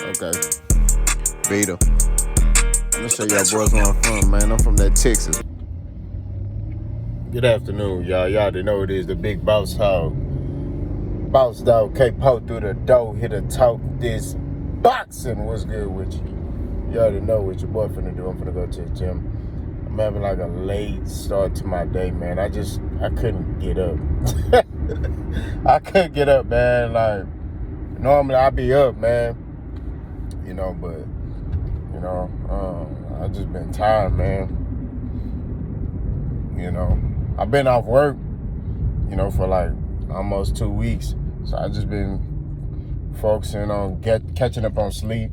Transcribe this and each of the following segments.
Okay. Vita. I'm gonna show y'all boys where I'm from, man. I'm from that Texas. Good afternoon, y'all. Y'all already know it is the big boss hog. Boss dog K-Po through the door, here to talk this boxing. What's good with you? You already know what your boy finna do. I'm finna go to the gym. I'm having like a late start to my day, man. I couldn't get up. I couldn't get up, man. Like, normally I be up, man. But I just been tired, man. I've been off work, for like almost 2 weeks. So I just been focusing on catching up on sleep.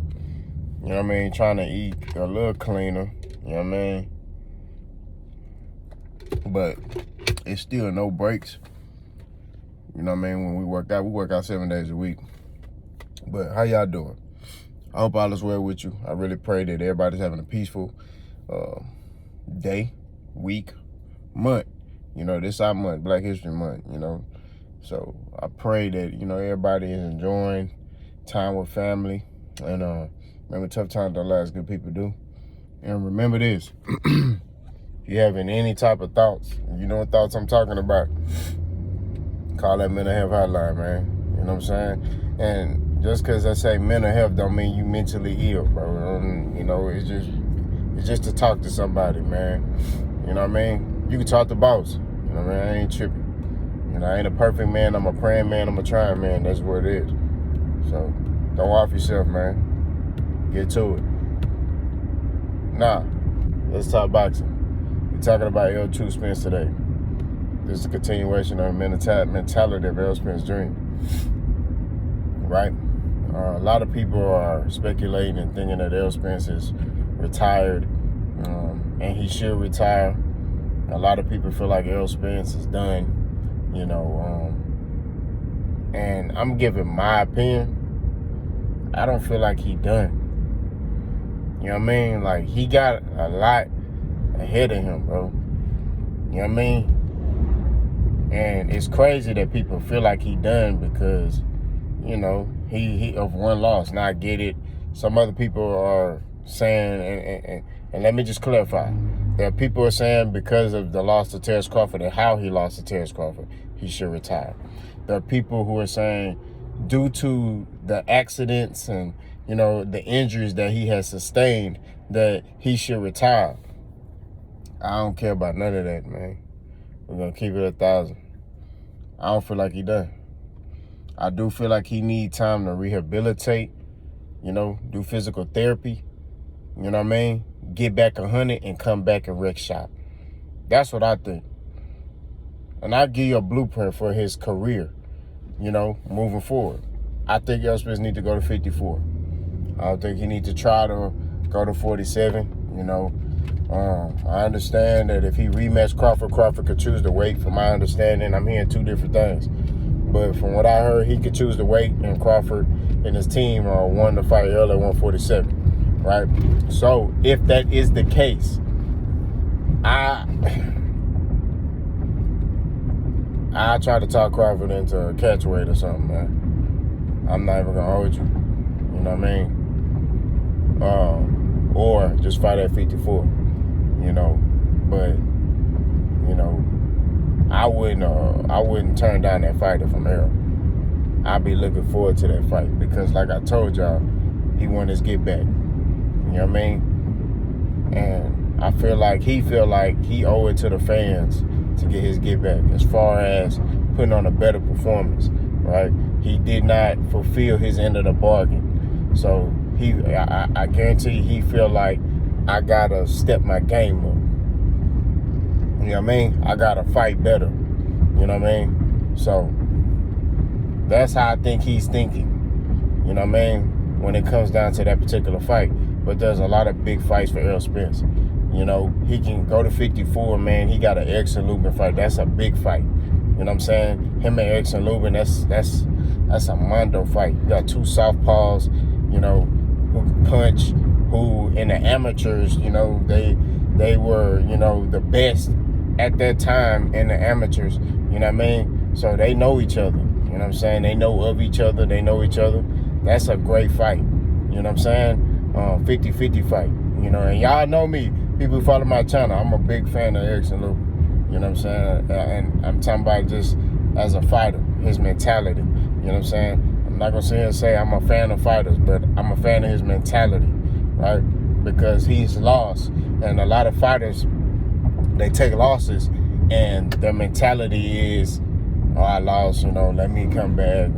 Trying to eat a little cleaner. But it's still no breaks. When we work out 7 days a week. But how y'all doing? I hope all is well with you. I really pray that everybody's having a peaceful day, week, month. This our month, Black History Month, So I pray that, everybody is enjoying time with family. And remember, tough times don't last, good people do. And remember this, if you having any type of thoughts, you know what thoughts I'm talking about, call that mental health hotline, man. You know what I'm saying? And just because I say mental health don't mean you mentally ill, bro. It's just to talk to somebody, man. You know what I mean? You can talk to boss. I ain't tripping. I ain't a perfect man. I'm a praying man. I'm a trying man. That's what it is. So don't off yourself, man. Get to it. Now, let's talk boxing. We're talking about Errol Spence today. This is a continuation of mentality of Errol Spence's dream. Right? A lot of people are speculating and thinking that Errol Spence is retired, and he should retire. A lot of people feel like Errol Spence is done, and I'm giving my opinion. I don't feel like he done. You know what I mean? Like, he got a lot ahead of him, bro. You know what I mean? And it's crazy that people feel like he done because, he of one loss. Now I get it. Some other people are saying, and let me just clarify. There are people who are saying because of the loss to Terrence Crawford and how he lost to Terrence Crawford, he should retire. There are people who are saying due to the accidents and, the injuries that he has sustained, that he should retire. I don't care about none of that, man. We're going to keep it 1,000. I don't feel like he done. I do feel like he need time to rehabilitate, do physical therapy, get back 100 and come back and wreck shop. That's what I think. And I'll give you a blueprint for his career, moving forward. I think Errol Spence need to go to 54. I don't think he need to try to go to 47, I understand that if he rematched Crawford could choose the weight. From my understanding, I'm hearing two different things. But from what I heard, he could choose the weight, and Crawford and his team won the fight early at 147, right? So if that is the case, I try to talk Crawford into a catch weight or something, man. I'm not even gonna hold you. You know what I mean? Or just fight at 54. But I wouldn't turn down that fight if I'm Errol. I'll be looking forward to that fight because, like I told y'all, he won his get back. You know what I mean? And I feel like he owe it to the fans to get his get back as far as putting on a better performance, right? He did not fulfill his end of the bargain. So I guarantee he feel like I gotta step my game up. You know what I mean? I gotta fight better. You know what I mean? So that's how I think he's thinking. You know what I mean? When it comes down to that particular fight. But there's a lot of big fights for Errol Spence. He can go to 54, man. He got an Erickson Lubin fight. That's a big fight. You know what I'm saying? Him and Erickson Lubin, that's a mondo fight. You got two southpaws, who can punch, who in the amateurs, they were, the best at that time in the amateurs. You know what I mean? So they know each other. You know what I'm saying? They know of each other. They know each other. That's a great fight. You You know what I'm saying? 50-50 fight. You know, and y'all know me. People who follow my channel, I'm a big fan of Erickson Lubin. You know what I'm saying? And I'm talking about just as a fighter, his mentality. You know what I'm saying? I'm not going to sit here and say I'm a fan of fighters, but I'm a fan of his mentality, right? Because he's lost. And a lot of fighters, they take losses, and their mentality is, oh, I lost, you know, let me come back,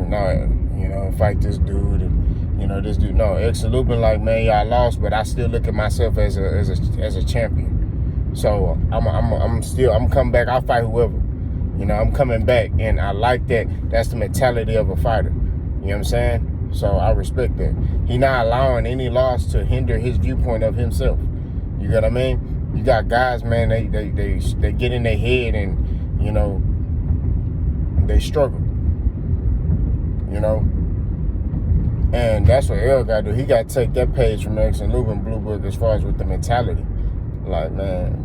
fight this dude, and, this dude. No, Erickson Lubin, like, man, yeah, I lost, but I still look at myself as a champion. So I'm coming back. I'll fight whoever. You know, I'm coming back, and I like that. That's the mentality of a fighter. You know what I'm saying? So I respect that. He not allowing any loss to hinder his viewpoint of himself. You get what I mean? You got guys, man, they get in their head and, you know, they struggle. You know? And that's what Errol got to do. He got to take that page from Erickson Lubin Blue Book as far as with the mentality. Like, man,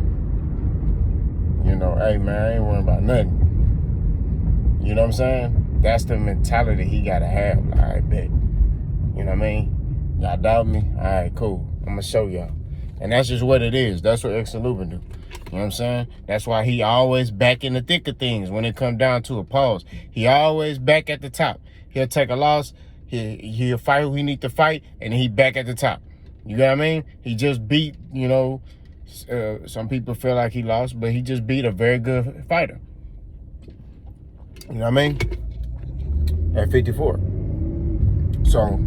you know, hey, man, I ain't worrying about nothing. You know what I'm saying? That's the mentality he got to have. Like, I bet. You know what I mean? Y'all doubt me? All right, cool. I'm going to show y'all. And that's just what it is. That's what Erickson Lubin do. You know what I'm saying? That's why he always back in the thick of things when it come down to a pause. He always back at the top. He'll take a loss. He'll fight who he need to fight, and he back at the top. You know what I mean? He just beat, you know, some people feel like he lost, but he just beat a very good fighter. You know what I mean? At 54. So,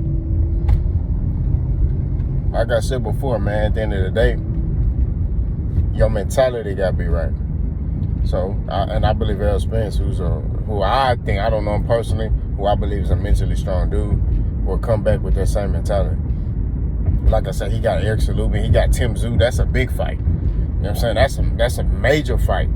like I said before, man, at the end of the day, your mentality got to be right. So, I believe Errol Spence, who I think, I don't know him personally, who I believe is a mentally strong dude, will come back with that same mentality. Like I said, he got Erickson Lubin, he got Tim Tszyu. That's a big fight. You know what I'm saying? That's a major fight.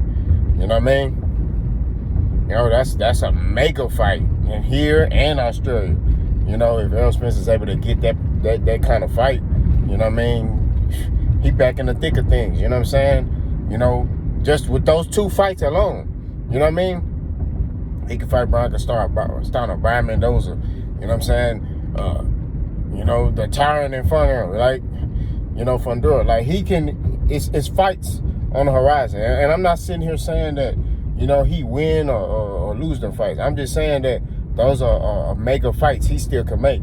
You know what I mean? You know, that's a mega fight in here and Australia. You know, if Errol Spence is able to get that kind of fight, you know what I mean? He back in the thick of things. You know what I'm saying? You know, just with those two fights alone, you know what I mean? He can fight Brian Castano, Brian Mendoza. You know what I'm saying? You know, the tyrant in front of him, like, you know, Fundora. Like, he can, it's fights on the horizon. And I'm not sitting here saying that, you know, he win or lose them fights. I'm just saying that those are mega fights he still can make.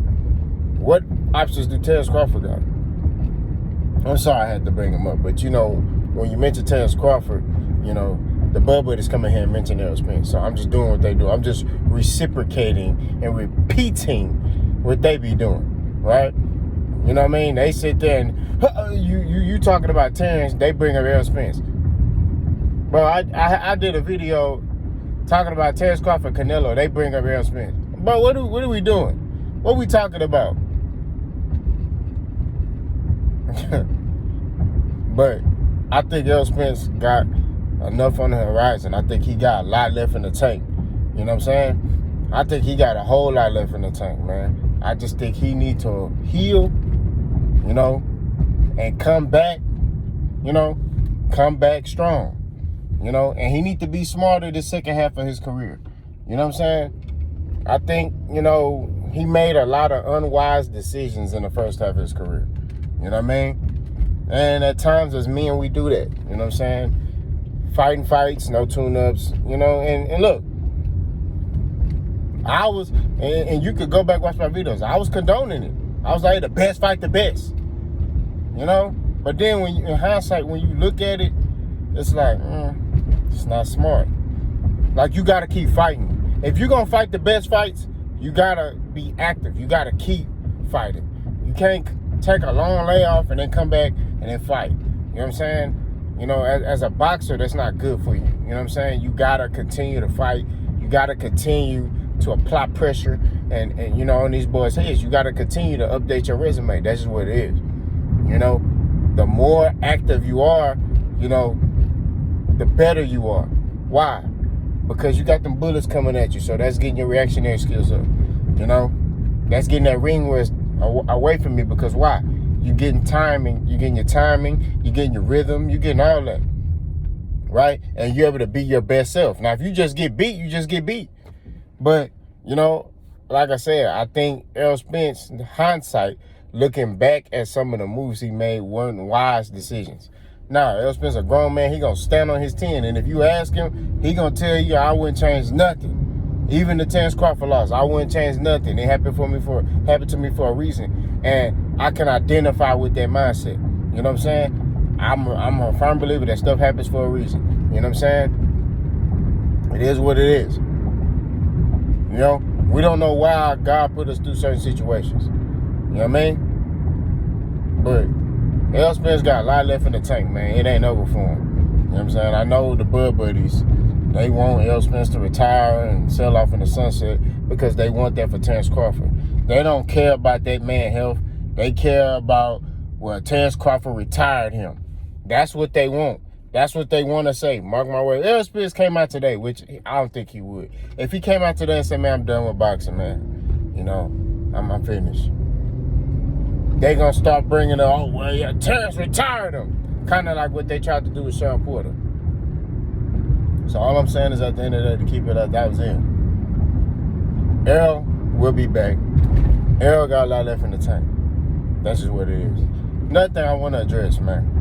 What options do Terence Crawford got? I'm sorry I had to bring him up, but, you know, when you mention Terence Crawford, you know, the Bubba is coming here and mention Errol Spence. So I'm just doing what they do. I'm just reciprocating and repeating what they be doing, right? You know what I mean? They sit there and, you talking about Terence, they bring up Errol Spence. Bro, I did a video talking about Terence Crawford, Canelo, they bring up Errol Spence. Bro, what are we doing? What are we talking about? But I think Errol Spence got enough on the horizon. I think he got a lot left in the tank. You know what I'm saying? I think he got a whole lot left in the tank, man. I just think he need to heal, you know, and come back, you know, come back strong, you know, and he need to be smarter the second half of his career. You know what I'm saying? I think, you know, he made a lot of unwise decisions in the first half of his career. You know what I mean? And at times as men, we do that. You know what I'm saying? Fighting fights, no tune-ups, you know, and look, I was, and you could go back and watch my videos, I was condoning it. I was like, the best fight the best, you know? But then when in hindsight, when you look at it, it's like, it's not smart. Like, you got to keep fighting. If you're going to fight the best fights, you got to be active. You got to keep fighting. You can't take a long layoff and then come back and then fight. You know what I'm saying? You know, as a boxer, that's not good for you. You know what I'm saying? You got to continue to fight. You got to continue to apply pressure and you know, on these boys' heads. You got to continue to update your resume. That's just what it is. You know, the more active you are, you know, the better you are. Why? Because you got them bullets coming at you. So that's getting your reactionary skills up. You know, that's getting that ring rest away from me. Because why? You're getting timing. You're getting your timing. You're getting your rhythm. You're getting all that. Right? And you're able to be your best self. Now, if you just get beat, you just get beat. But, you know, like I said, I think Errol Spence, in hindsight, looking back at some of the moves he made weren't wise decisions. Nah, Errol Spence a grown man. He gonna stand on his 10, and if you ask him, he gonna tell you, I wouldn't change nothing. Even the Terrence Crawford loss, I wouldn't change nothing. It happened to me for a reason, and I can identify with that mindset. You know what I'm saying? I'm a firm believer that stuff happens for a reason. You know what I'm saying? It is what it is. You know, we don't know why God put us through certain situations. You know what I mean? But Errol Spence got a lot left in the tank, man. It ain't over for him. You know what I'm saying? I know the Bud Buddies, they want Errol Spence to retire and sell off in the sunset because they want that for Terrence Crawford. They don't care about that man's health. They care about, well, Terrence Crawford retired him. That's what they want. That's what they want to say. Mark my words. Errol Spence came out today, which I don't think he would. If he came out today and said, man, I'm done with boxing, man, you know, I'm finished. They going to start bringing up, oh, well, yeah, Terrence retired him. Kind of like what they tried to do with Sean Porter. So all I'm saying is at the end of the day, to keep it up, that was it. Errol will be back. Errol got a lot left in the tank. That's just what it is. Another thing I want to address, man.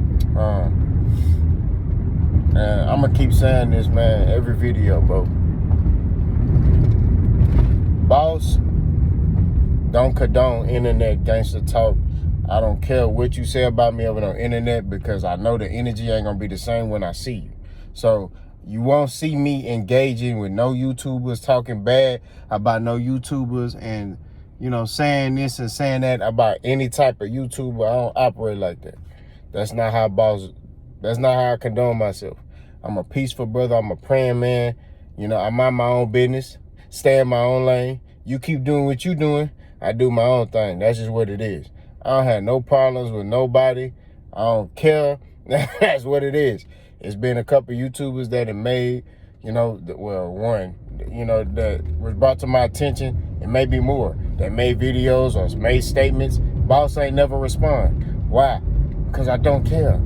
And I'm going to keep saying this, man, every video, bro. Boss, don't condone internet gangster talk. I don't care what you say about me over on the internet because I know the energy ain't going to be the same when I see you. So you won't see me engaging with no YouTubers, talking bad about no YouTubers and, you know, saying this and saying that about any type of YouTuber. I don't operate like that. That's not how I condone myself. I'm a peaceful brother. I'm a praying man. You know, I mind my own business, stay in my own lane. You keep doing what you doing, I do my own thing. That's just what it is. I don't have no problems with nobody. I don't care. That's what it is. It's been a couple YouTubers that have made, you know, well, one, you know, that was brought to my attention, and maybe more, that made videos or made statements. Boss ain't never respond. Why? Because I don't care.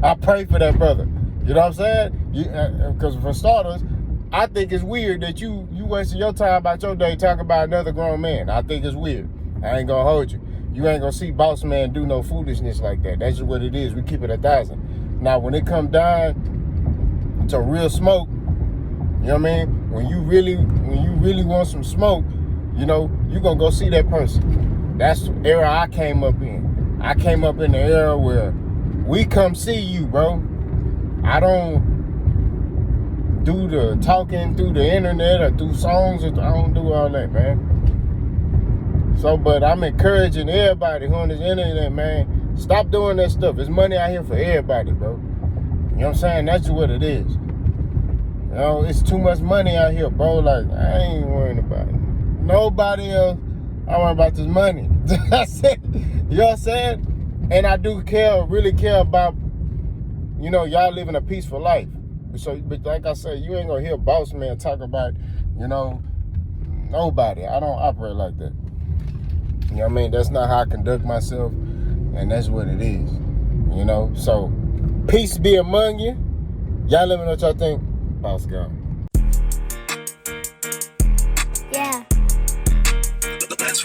I pray for that brother. You know what I'm saying? Because for starters, I think it's weird that you wasting your time about your day talking about another grown man. I think it's weird. I ain't gonna hold you. You ain't gonna see boss man do no foolishness like that. That's just what it is. We keep it 1,000. Now, when it come down to real smoke, you know what I mean? When you really want some smoke, you know, you gonna go see that person. That's the era I came up in. I came up in the era where we come see you, bro. I don't do the talking through the internet or through songs. I don't do all that, man. So, but I'm encouraging everybody who on this internet, man, stop doing that stuff. There's money out here for everybody, bro. You know what I'm saying? That's just what it is. You know, it's too much money out here, bro. Like, I ain't worrying about it. Nobody else. I worry about this money. That's it. You know what I'm saying? And I do really care about, you know, y'all living a peaceful life. So, but like I said, you ain't gonna hear boss man talk about, you know, nobody. I don't operate like that. You know what I mean? That's not how I conduct myself, and that's what it is. You know? So, peace be among you. Y'all let me know what y'all think. Boss gone.